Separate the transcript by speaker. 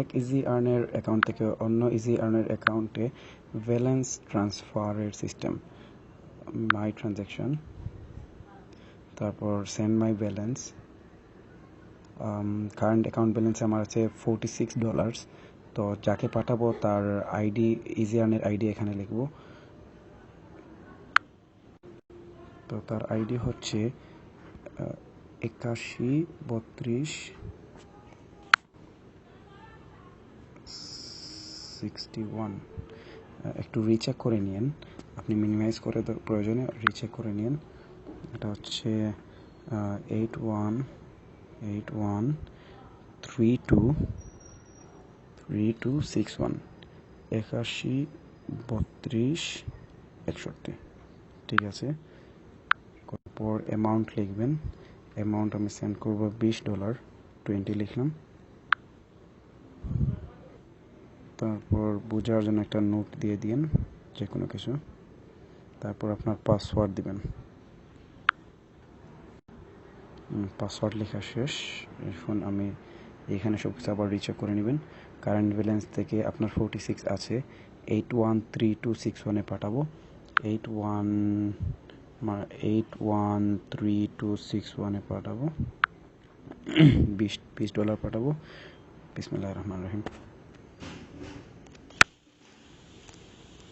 Speaker 1: এক easy আর্নের account থেকে অন্য ইজি আর্নের অ্যাকাউন্টে ব্যালেন্স ট্রান্সফারের সিস্টেম। মাই ট্রানজ্যাকশন, তারপর সেন্ড মাই ব্যালেন্স। কারেন্ট অ্যাকাউন্ট ব্যালেন্স আমার আছে $46। তো যাকে পাঠাবো তার আইডি, ইজি আর্নের আইডি এখানে লিখব। তো তার আইডি হচ্ছে 813261। একটু রিচেক করে নিন, আপনি মিনিমাইজ করে প্রয়োজনে রিচেক করে নিন। এটা হচ্ছে 813261 813261। ঠিক আছে, তারপর অ্যামাউন্ট লিখবেন। অ্যামাউন্ট আমি সেন্ড করব $20, 20 লিখলাম। তারপর বোঝার জন্য একটা নোট দিয়ে দিন, যে কোনো কিছু। তারপর আপনার পাসওয়ার্ড দিবেন। পাসওয়ার্ড লেখা শেষ। এখন আমি এখানে সব কিছু আবার রিচেক করে নেবেন। কারেন্ট ব্যালেন্স থেকে আপনার 46 আছে, 813261 পাঠাবো। 813261 পাঠাবো। $20 পাঠাবো। বিসমিল্লাহির রহমানির রহিম।